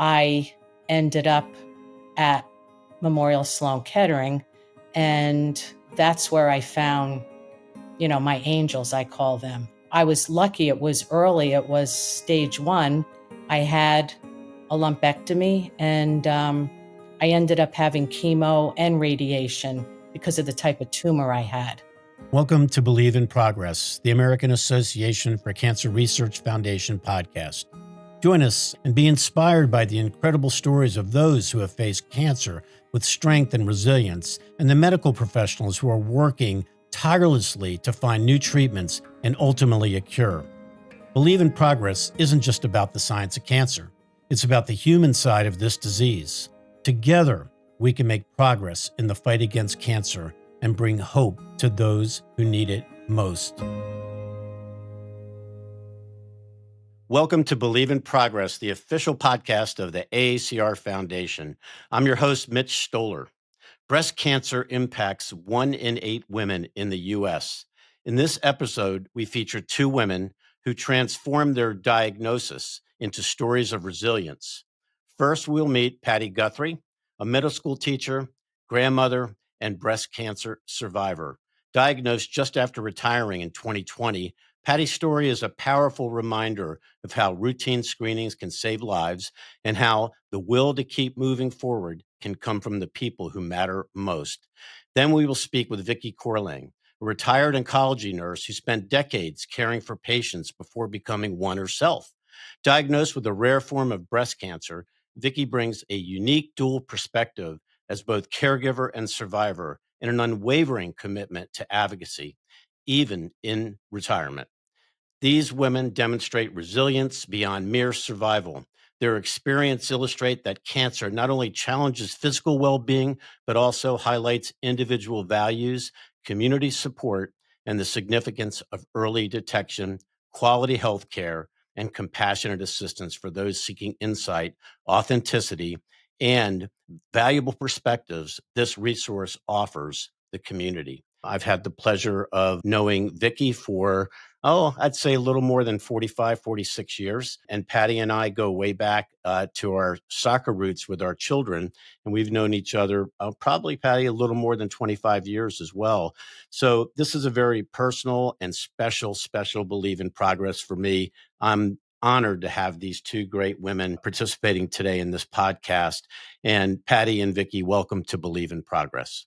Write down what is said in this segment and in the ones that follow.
I ended up at Memorial Sloan Kettering, and that's where I found, my angels, I call them. I was lucky. It was early. It was stage 1. I had a lumpectomy, and I ended up having chemo and radiation because of the type of tumor I had. Welcome to Believe in Progress, the American Association for Cancer Research Foundation podcast. Join us and be inspired by the incredible stories of those who have faced cancer with strength and resilience, and the medical professionals who are working tirelessly to find new treatments and ultimately a cure. Believe in Progress isn't just about the science of cancer. It's about the human side of this disease. Together, we can make progress in the fight against cancer and bring hope to those who need it most. Welcome to Believe in Progress, the official podcast of the AACR Foundation. I'm your host, Mitch Stoller. Breast cancer impacts 1 in 8 women in the U.S. In this episode, we feature 2 women who transformed their diagnosis into stories of resilience. First, we'll meet Patty Guthrie, a middle school teacher, grandmother, and breast cancer survivor. Diagnosed just after retiring in 2020, Patty's story is a powerful reminder of how routine screenings can save lives and how the will to keep moving forward can come from the people who matter most. Then we will speak with Vicki Courlang, a retired oncology nurse who spent decades caring for patients before becoming one herself. Diagnosed with a rare form of breast cancer, Vicki brings a unique dual perspective as both caregiver and survivor and an unwavering commitment to advocacy, even in retirement. These women demonstrate resilience beyond mere survival. Their experience illustrates that cancer not only challenges physical well-being, but also highlights individual values, community support, and the significance of early detection, quality health care, and compassionate assistance for those seeking insight, authenticity, and valuable perspectives this resource offers the community. I've had the pleasure of knowing Vicki for I'd say a little more than 45, 46 years. And Patty and I go way back to our soccer roots with our children. And we've known each other, probably, Patty, a little more than 25 years as well. So this is a very personal and special Believe in Progress for me. I'm honored to have these 2 great women participating today in this podcast. And Patty and Vicki, welcome to Believe in Progress.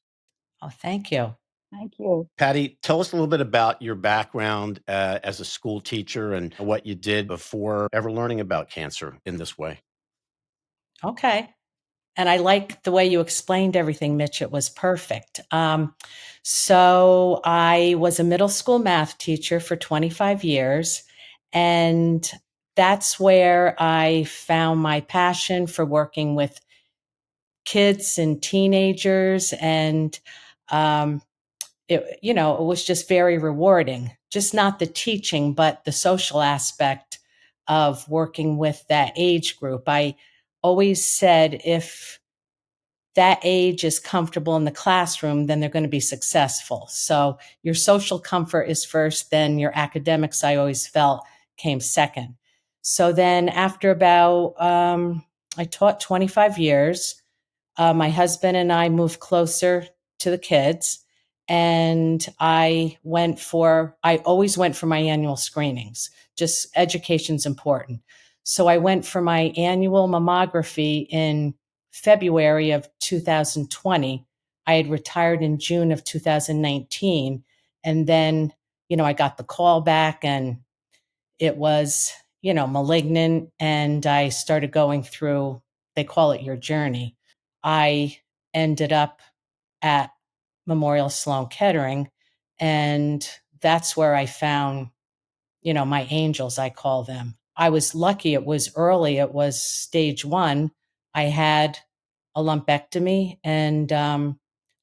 Oh, thank you. Thank you. Patty, tell us a little bit about your background as a school teacher and what you did before ever learning about cancer in this way. Okay. And I like the way you explained everything, Mitch. It was perfect. So I was a middle school math teacher for 25 years, and that's where I found my passion for working with kids and teenagers. And it was just very rewarding, just not the teaching, but the social aspect of working with that age group. I always said, if that age is comfortable in the classroom, then they're going to be successful. So your social comfort is first, then your academics, I always felt, came second. So then after about, I taught 25 years, my husband and I moved closer to the kids, and I always went for my annual screenings. Just education's important. So I went for my annual mammography in February of 2020. I had retired in June of 2019. And then, I got the call back, and it was, malignant. And I started going through, they call it your journey. I ended up at Memorial Sloan Kettering, and that's where I found, my angels, I call them. I was lucky. It was early. It was stage 1. I had a lumpectomy, and I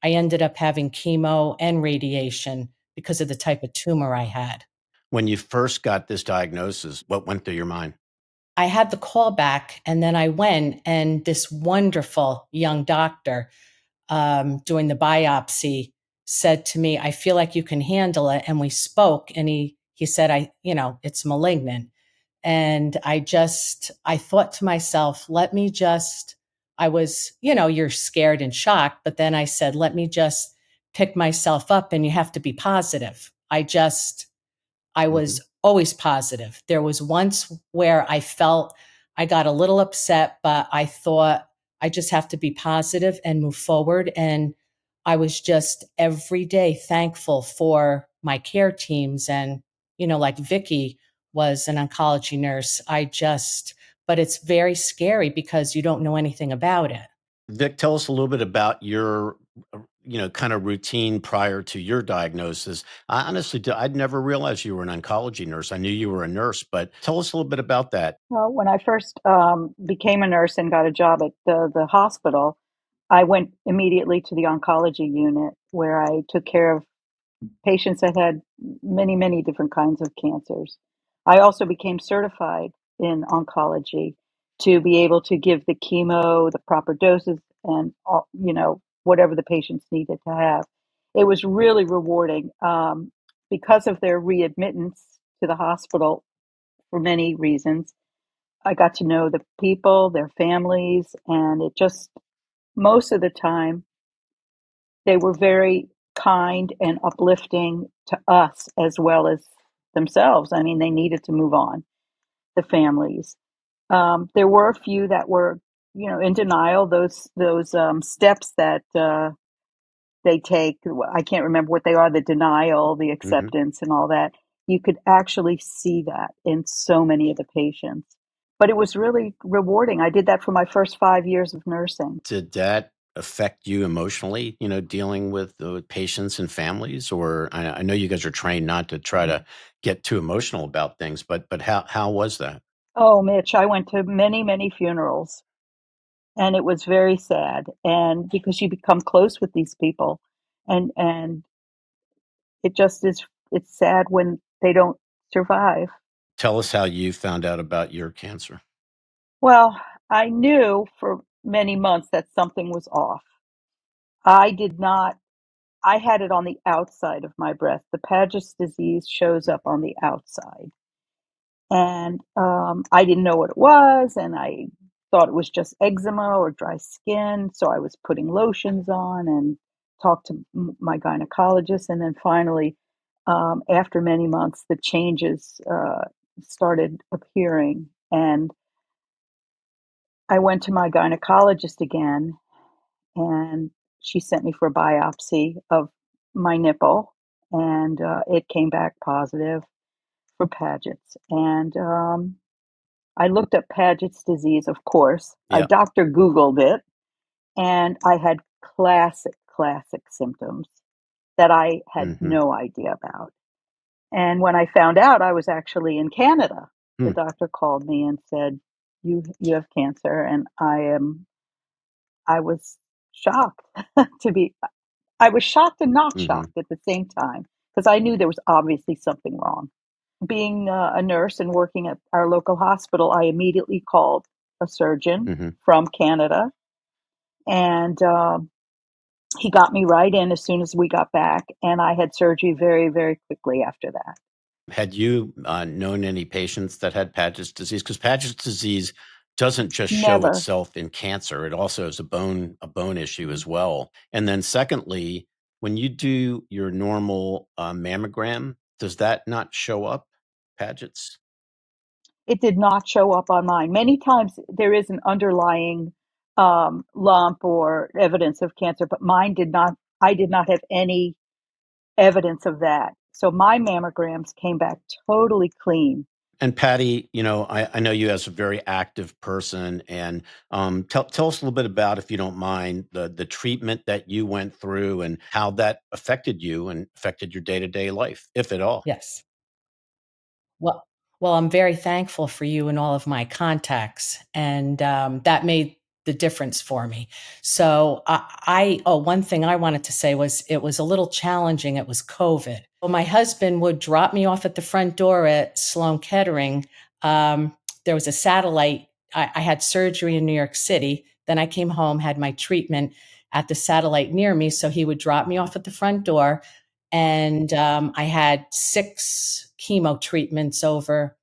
ended up having chemo and radiation because of the type of tumor I had. When you first got this diagnosis, what went through your mind? I had the call back, and then I went, and this wonderful young doctor doing the biopsy said to me, "I feel like you can handle it." And we spoke, and he said, it's malignant. And I thought to myself, I was, you're scared and shocked, but then I said, let me just pick myself up, and you have to be positive. I Hmm. was always positive. There was once where I felt I got a little upset, but I thought I just have to be positive and move forward. And I was just every day thankful for my care teams. And, like Vicki was an oncology nurse. But it's very scary because you don't know anything about it. Vic, tell us a little bit about your, kind of routine prior to your diagnosis. I honestly, I'd never realized you were an oncology nurse. I knew you were a nurse, but tell us a little bit about that. Well, when I first became a nurse and got a job at the hospital, I went immediately to the oncology unit where I took care of patients that had many, many different kinds of cancers. I also became certified in oncology to be able to give the chemo, the proper doses, and whatever the patients needed to have. It was really rewarding because of their readmittance to the hospital for many reasons. I got to know the people, their families, and it just, most of the time, they were very kind and uplifting to us as well as themselves. I mean, they needed to move on, the families. There were a few that were, in denial. Those steps that they take. I can't remember what they are. The denial, the Hmm. acceptance, and all that. You could actually see that in so many of the patients. But it was really rewarding. I did that for my first 5 years of nursing. Did that affect you emotionally, dealing with patients and families? Or I know you guys are trained not to try to get too emotional about things, but how was that? Oh, Mitch, I went to many, many funerals, and it was very sad. And because you become close with these people, and it just is, it's sad when they don't survive. Tell us how you found out about your cancer. Well, I knew for many months that something was off. I did not, I had it on the outside of my breast. The Paget's disease shows up on the outside. And I didn't know what it was, and I thought it was just eczema or dry skin. So I was putting lotions on and talked to my gynecologist. And then finally, after many months, the changes started appearing. And I went to my gynecologist again, and she sent me for a biopsy of my nipple, and it came back positive for Paget's. And I looked up Paget's disease, of course. I Yeah. Dr. Googled it, and I had classic symptoms that I had Hmm. no idea about. And when I found out I was actually in Canada, the Hmm. doctor called me and said, "You have cancer," and I was shocked to be. I was shocked and not Hmm. shocked at the same time because I knew there was obviously something wrong. Being a nurse and working at our local hospital, I immediately called a surgeon Hmm. from Canada, and he got me right in as soon as we got back, and I had surgery very, very quickly after that. Had you known any patients that had Paget's disease? Because Paget's disease doesn't just show Never. itself in cancer; it also is a bone issue as well. And then, secondly, when you do your normal mammogram, does that not show up Paget's? It did not show up on mine. Many times there is an underlying lump or evidence of cancer, but mine did not. I did not have any evidence of that. So my mammograms came back totally clean. And Patty, I know you as a very active person, and tell us a little bit about, if you don't mind, the treatment that you went through and how that affected you and affected your day to day life, if at all. Yes. Well well, I'm very thankful for you and all of my contacts, and, that made the difference for me. So, one thing I wanted to say was it was a little challenging, it was COVID. Well, my husband would drop me off at the front door at Sloan Kettering. There was a satellite. I had surgery in New York City, then I came home, had my treatment at the satellite near me, so he would drop me off at the front door, and I had 6 chemo treatments over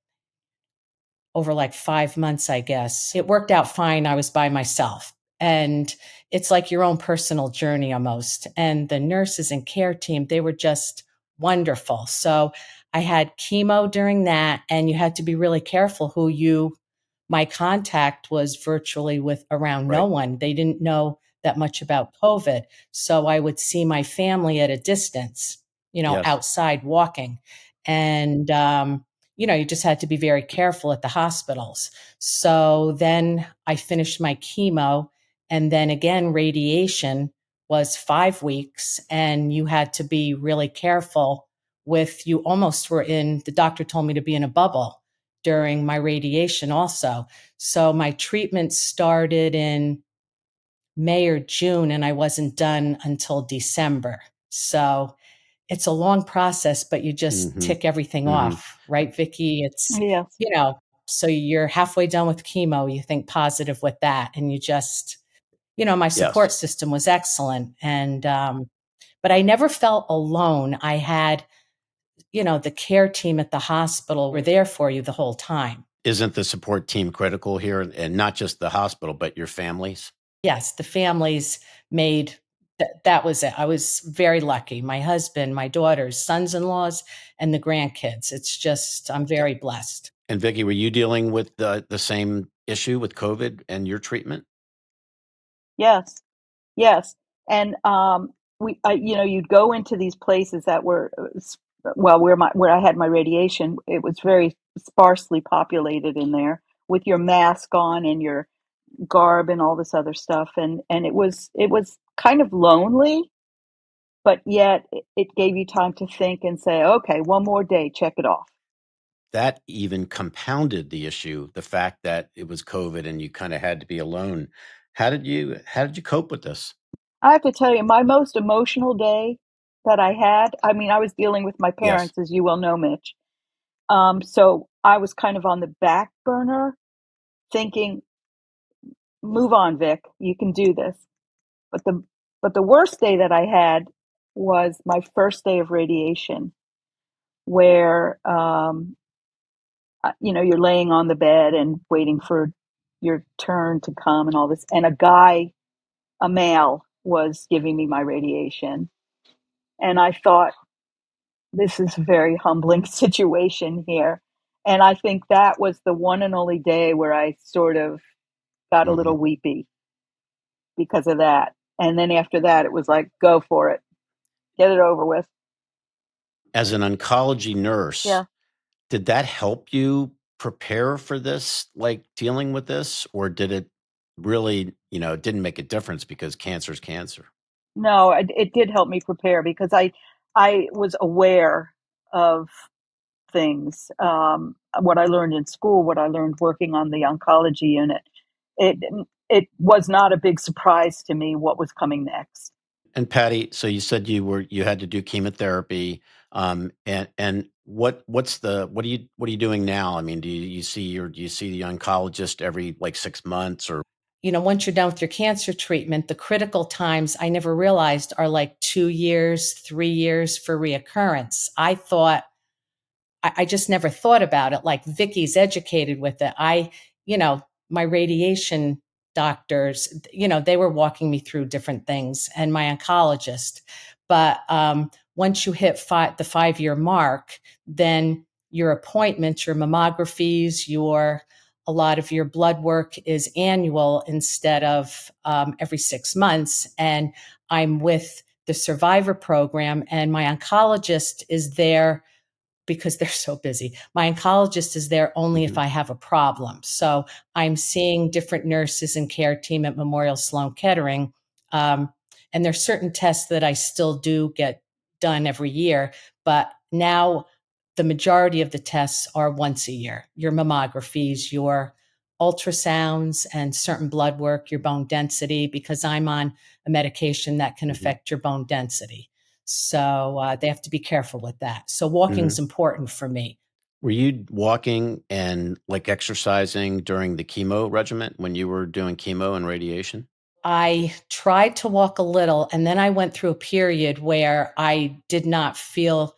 over like 5 months, I guess. It worked out fine. I was by myself. And it's like your own personal journey almost. And the nurses and care team, they were just wonderful. So I had chemo during that, and you had to be really careful who my contact was virtually with around no Right. one. They didn't know that much about COVID. So I would see my family at a distance, Yes. outside walking. And, you just had to be very careful at the hospitals. So then I finished my chemo, and then again, radiation was 5 weeks, and you had to be really careful you almost were the doctor told me to be in a bubble during my radiation also. So my treatment started in May or June, and I wasn't done until December. So it's a long process, but you just Mm-hmm. tick everything Mm-hmm. off, right, Vicki? It's, Yes. so you're halfway done with chemo, you think positive with that, and you just, my Yes. support system was excellent. And, but I never felt alone. I had, the care team at the hospital were there for you the whole time. Isn't the support team critical here, and not just the hospital, but your families? Yes, the families made that was it. I was very lucky. My husband, my daughters, sons-in-laws, and the grandkids. It's just, I'm very blessed. And Vicki, were you dealing with the same issue with COVID and your treatment? Yes. Yes. And you'd go into these places that were, well, where I had my radiation, it was very sparsely populated in there with your mask on and your garb and all this other stuff, and it was kind of lonely, but yet it gave you time to think and say, okay, one more day, check it off. That even compounded the issue, the fact that it was COVID and you kind of had to be alone. How did you cope with this? I have to tell you, my most emotional day that I had, I mean, I was dealing with my Yes. parents, as you well know, Mitch. So I was kind of on the back burner thinking, move on, Vic, you can do this. But the worst day that I had was my first day of radiation, where you're laying on the bed and waiting for your turn to come and all this, and a male, was giving me my radiation, and I thought, this is a very humbling situation here. And I think that was the one and only day where I sort of got a Hmm. little weepy because of that. And then after that, it was like, go for it, get it over with. As an oncology nurse, Yeah. did that help you prepare for this, like dealing with this, or did it really, it didn't make a difference because cancer is cancer? No, it did help me prepare because I was aware of things. What I learned in school, what I learned working on the oncology unit, it it was not a big surprise to me what was coming next. And Patty, so you said you had to do chemotherapy, and what are you doing now? I mean, do you see the oncologist every like 6 months or? Once you're done with your cancer treatment, the critical times I never realized are like 2 years, 3 years for reoccurrence. I just never thought about it. Like Vicky's educated with it. You know, my radiation doctors, they were walking me through different things, and my oncologist. But once you hit the 5 year mark, then your appointments, your mammographies, a lot of your blood work is annual instead of every 6 months. And I'm with the Survivor program, and my oncologist is there because they're so busy. My oncologist is there only if Mhm. I have a problem. So I'm seeing different nurses and care team at Memorial Sloan Kettering. Um, and there's certain tests that I still do get done every year, but now the majority of the tests are once a year. Your mammographies, your ultrasounds, and certain blood work, your bone density, because I'm on a medication that can Mhm. affect your bone density. So they have to be careful with that. So walking Mhm. is important for me. Were you walking and like exercising during the chemo regimen when you were doing chemo and radiation? I tried to walk a little, and then I went through a period where I did not feel,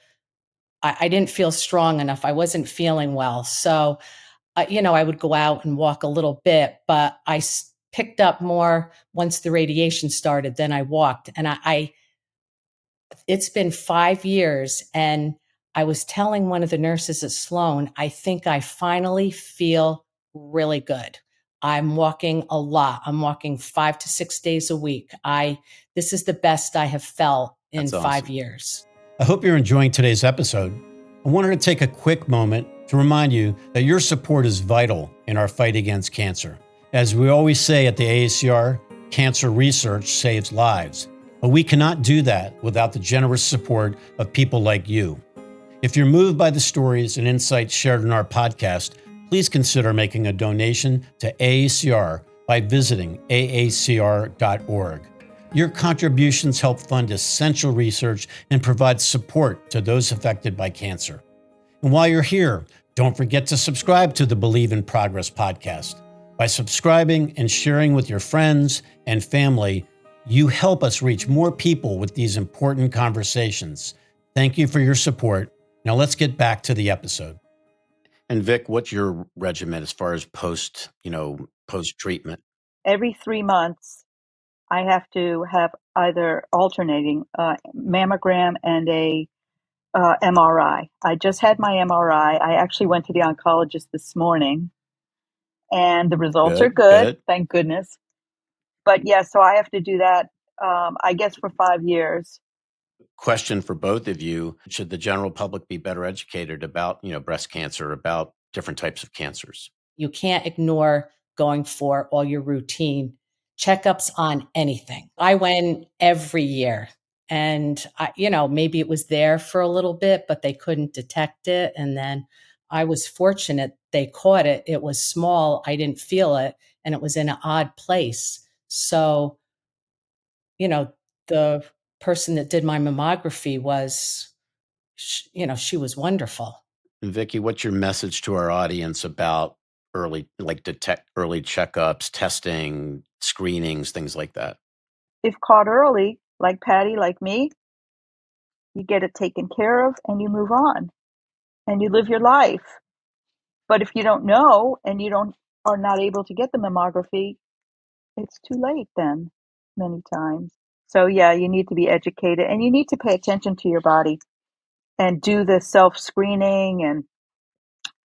I didn't feel strong enough. I wasn't feeling well. So I would go out and walk a little bit, but I picked up more once the radiation started than I walked. And it's been 5 years, and I was telling one of the nurses at Sloan, I think I finally feel really good. I'm walking a lot. I'm walking 5 to 6 days a week. This is the best I have felt in That's 5 awesome. years. I hope you're enjoying today's episode. I wanted to take a quick moment to remind you that your support is vital in our fight against cancer. As we always say at the AACR, cancer research saves lives, but we cannot do that without the generous support of people like you. If you're moved by the stories and insights shared in our podcast, please consider making a donation to AACR by visiting aacr.org. Your contributions help fund essential research and provide support to those affected by cancer. And while you're here, don't forget to subscribe to the Believe in Progress podcast. By subscribing and sharing with your friends and family, you help us reach more people with these important conversations. Thank you for your support. Now let's get back to the episode. And Vic, what's your regimen as far as post-treatment? Every 3 months, I have to have either alternating mammogram and a MRI. I just had my MRI. I actually went to the oncologist this morning, and the results are good. Thank goodness. But yeah, so I have to do that, I guess, for 5 years. Question for both of you. Should the general public be better educated about, breast cancer, about different types of cancers? You can't ignore going for all your routine checkups on anything. I went every year, and maybe it was there for a little bit, but they couldn't detect it. And then I was fortunate they caught it. It was small. I didn't feel it, and it was in an odd place. So, the person that did my mammography was, she was wonderful. Vicki, what's your message to our audience about detect early checkups, testing, screenings, things like that? If caught early, like Patty, like me, you get it taken care of and you move on and you live your life. But if you don't know and are not able to get the mammography, it's too late then, many times. So yeah, you need to be educated and you need to pay attention to your body and do the self-screening and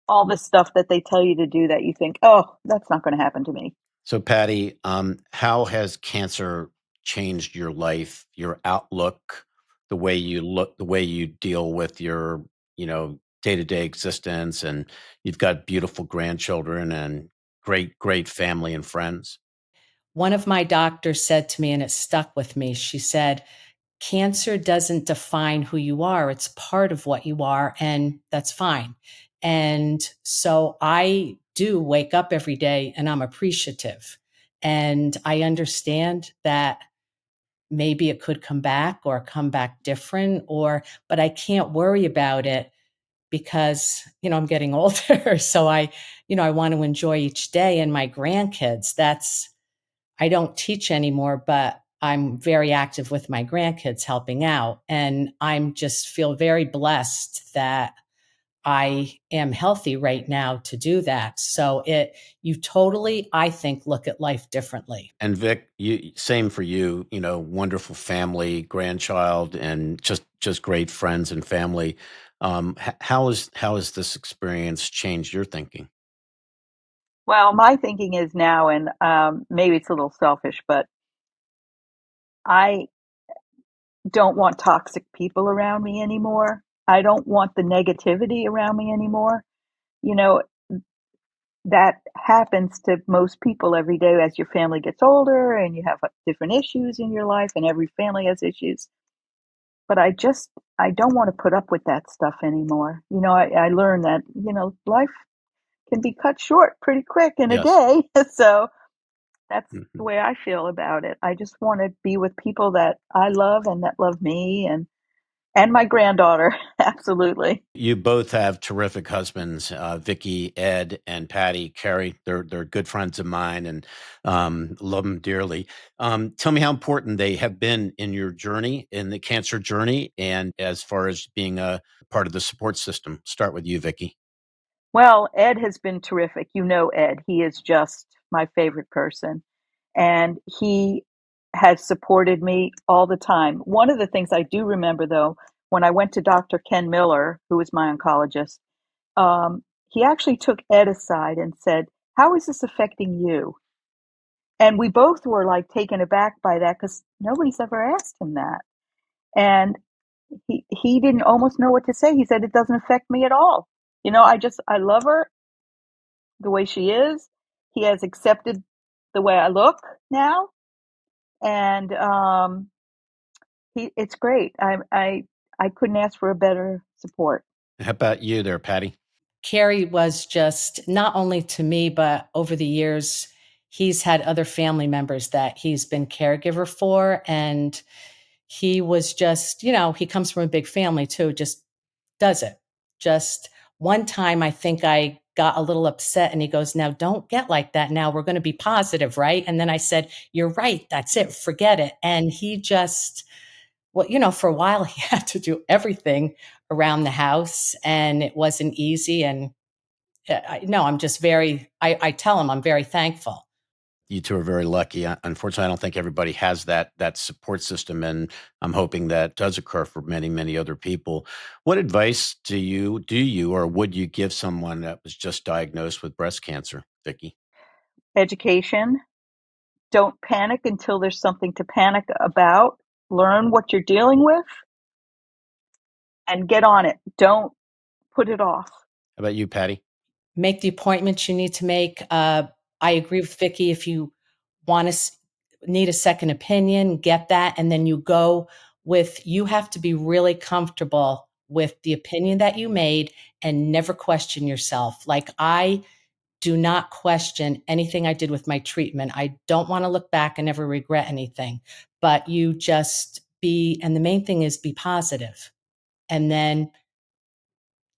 all the stuff that they tell you to do that you think, oh, that's not going to happen to me. So Patty, how has cancer changed your life, your outlook, the way you look, the way you deal with your, day-to-day existence? And you've got beautiful grandchildren and great family and friends. One of my doctors said to me, and it stuck with me, she said, cancer doesn't define who you are. It's part of what you are, and that's fine. And so I do wake up every day and I'm appreciative. And I understand that maybe it could come back or come back different, but I can't worry about it because, I'm getting older. So I want to enjoy each day. And my grandkids, I don't teach anymore, but I'm very active with my grandkids helping out. And I'm just feel very blessed that I am healthy right now to do that. So you totally, I think, look at life differently. And Vic, same for you, wonderful family, grandchild, and just great friends and family. How has this experience changed your thinking? Well, my thinking is now, and maybe it's a little selfish, but I don't want toxic people around me anymore. I don't want the negativity around me anymore. You know, that happens to most people every day as your family gets older and you have different issues in your life, and every family has issues. But I don't want to put up with that stuff anymore. I learned that, life can be cut short pretty quick in a day. So that's the way I feel about it. I just want to be with people that I love and that love me, and my granddaughter. Absolutely. You both have terrific husbands, Vicki, Ed, and Patty, Carrie. They're good friends of mine and love them dearly. Tell me how important they have been in your journey, in the cancer journey, and as far as being a part of the support system. Start with you, Vicki. Well, Ed has been terrific. You know Ed. He is just my favorite person. And he has supported me all the time. One of the things I do remember, though, when I went to Dr. Ken Miller, who was my oncologist, he actually took Ed aside and said, "How is this affecting you?" And we both were like taken aback by that because nobody's ever asked him that. And he didn't almost know what to say. He said, "It doesn't affect me at all. I love her the way she is. He has accepted the way I look now, and it's great. I couldn't ask for a better support." How about you there, Patty? Carrie was just not only to me, but over the years, he's had other family members that he's been caregiver for. And he was just, he comes from a big family too, just does it. Just one time, I think I got a little upset and he goes, "Now don't get like that. Now we're going to be positive, right?" And then I said, "You're right. That's it. Forget it." And he just, well, for a while, he had to do everything around the house and it wasn't easy. And no, I'm just I tell him I'm very thankful. You two are very lucky. Unfortunately, I don't think everybody has that support system, and I'm hoping that does occur for many, many other people. What advice do you or would you give someone that was just diagnosed with breast cancer, Vicki? Education. Don't panic until there's something to panic about. Learn what you're dealing with and get on it. Don't put it off. How about you, Patty? Make the appointments you need to make. I agree with Vicki. If you want to need a second opinion, get that, and then you go with. You have to be really comfortable with the opinion that you made and never question yourself. Like I do not question anything I did with my treatment. I don't want to look back and never regret anything. But you just be, and the main thing is be positive, and then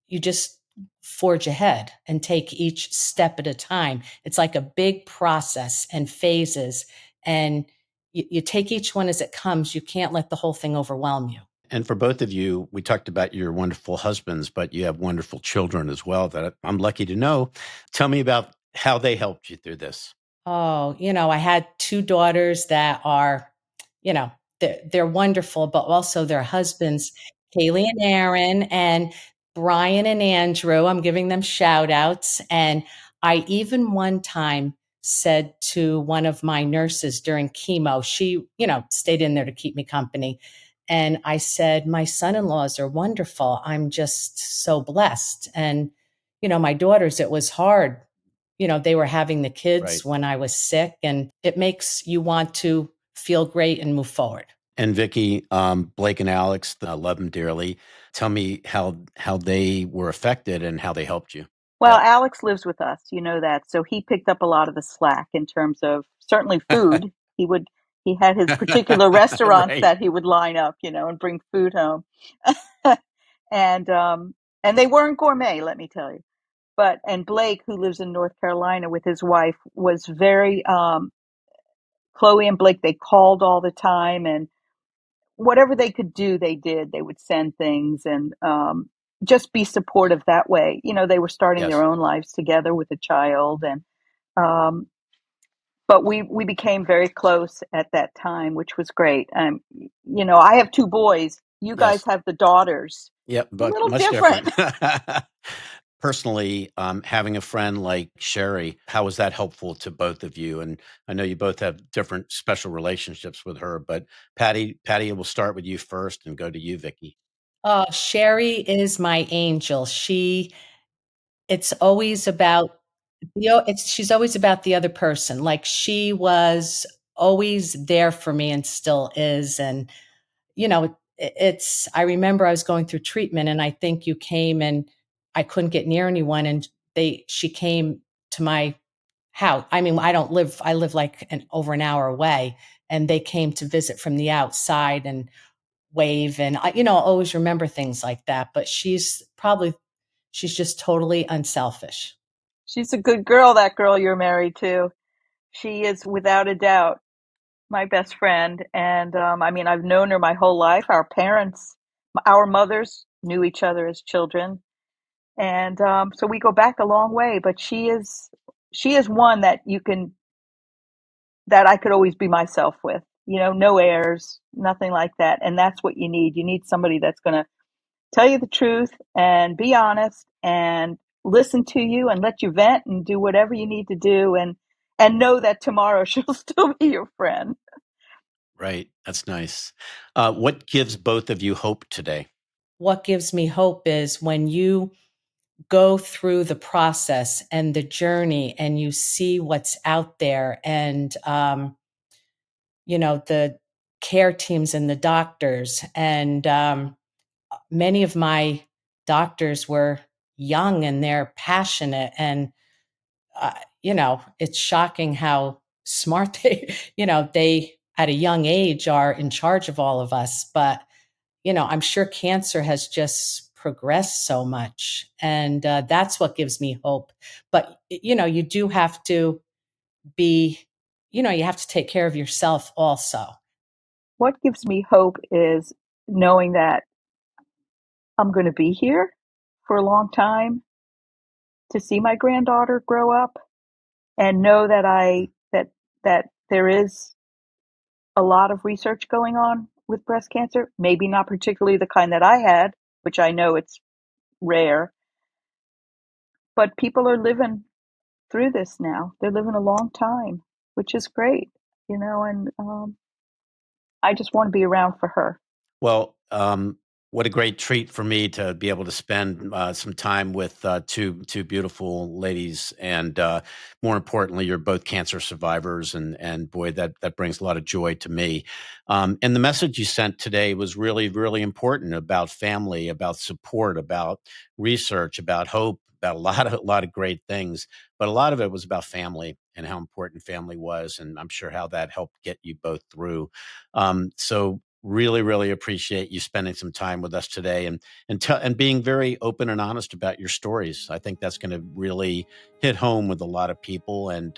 you just forge ahead and take each step at a time. It's like a big process and phases, and you take each one as it comes. You can't let the whole thing overwhelm you. And for both of you, we talked about your wonderful husbands, but you have wonderful children as well that I'm lucky to know. Tell me about how they helped you through this. Oh, I had two daughters that are, you know, they're wonderful, but also their husbands, Kaylee and Aaron, and Brian and Andrew. I'm giving them shout outs. And I even one time said to one of my nurses during chemo, she, stayed in there to keep me company. And I said, "My son in laws are wonderful. I'm just so blessed." And, my daughters, it was hard, they were having the kids Right. when I was sick, and it makes you want to feel great and move forward. And Vicki, Blake and Alex, I love them dearly. Tell me how they were affected and how they helped you. Well, Alex lives with us, you know that. So he picked up a lot of the slack in terms of certainly food. He had his particular restaurants Right. that he would line up, and bring food home. and and they weren't gourmet, let me tell you. And Blake, who lives in North Carolina with his wife, was very Chloe and Blake, they called all the time, and whatever they could do, they did. They would send things and just be supportive that way. They were starting their Yes. own lives together with a child, and um, but we became very close at that time, which was great. I have two boys. You guys Yes. have the daughters. Yep. A But little much different. different. Personally, having a friend like Sherry, how was that helpful to both of you? And I know you both have different special relationships with her, but Patty, we'll start with you first and go to you, Vicki. Oh, Sherry is my angel. It's always about, she's always about the other person. Like she was always there for me and still is. And, I remember I was going through treatment and I think you came and I couldn't get near anyone. And she came to my house. I mean, I live like over an hour away, and they came to visit from the outside and wave. And I'll always remember things like that, but she's just totally unselfish. She's a good girl, that girl you're married to. She is without a doubt my best friend. And I've known her my whole life. Our mothers knew each other as children. And so we go back a long way, but she is one that I could always be myself with, no airs, nothing like that. And that's what you need. You need somebody that's going to tell you the truth and be honest and listen to you and let you vent and do whatever you need to do, and know that tomorrow she'll still be your friend. Right. That's nice. What gives both of you hope today? What gives me hope is when you go through the process and the journey and you see what's out there, and the care teams and the doctors, and many of my doctors were young and they're passionate, and it's shocking how smart they at a young age are in charge of all of us. But I'm sure cancer has just progressed so much, and that's what gives me hope. But you do have to be, you have to take care of yourself also. What gives me hope is knowing that I'm going to be here for a long time to see my granddaughter grow up, and know that that there is a lot of research going on with breast cancer, maybe not particularly the kind that I had, which I know it's rare, but people are living through this now. They're living a long time, which is great, and I just want to be around for her. Well, what a great treat for me to be able to spend some time with two beautiful ladies, and more importantly, you're both cancer survivors, and boy, that brings a lot of joy to me. And the message you sent today was really, really important about family, about support, about research, about hope, about a lot of great things. But a lot of it was about family and how important family was, and I'm sure how that helped get you both through. So really, really appreciate you spending some time with us today, and being very open and honest about your stories. I think that's going to really hit home with a lot of people, and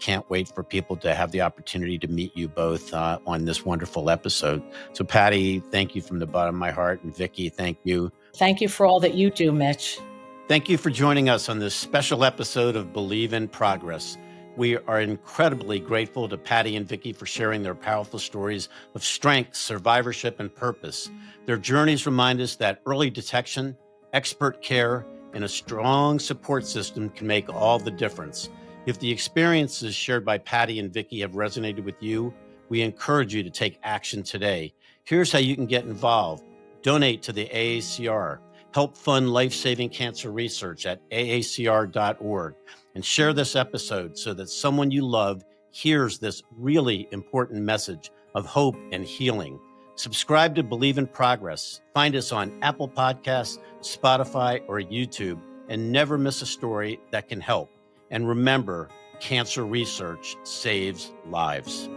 can't wait for people to have the opportunity to meet you both on this wonderful episode. So, Patty, thank you from the bottom of my heart, and Vicki, thank you. Thank you for all that you do, Mitch. Thank you for joining us on this special episode of Believe in Progress. We are incredibly grateful to Patty and Vicki for sharing their powerful stories of strength, survivorship, and purpose. Their journeys remind us that early detection, expert care, and a strong support system can make all the difference. If the experiences shared by Patty and Vicki have resonated with you, we encourage you to take action today. Here's how you can get involved. Donate to the AACR. Help fund life-saving cancer research at aacr.org, and share this episode so that someone you love hears this really important message of hope and healing. Subscribe to Believe in Progress. Find us on Apple Podcasts, Spotify, or YouTube, and never miss a story that can help. And remember, cancer research saves lives.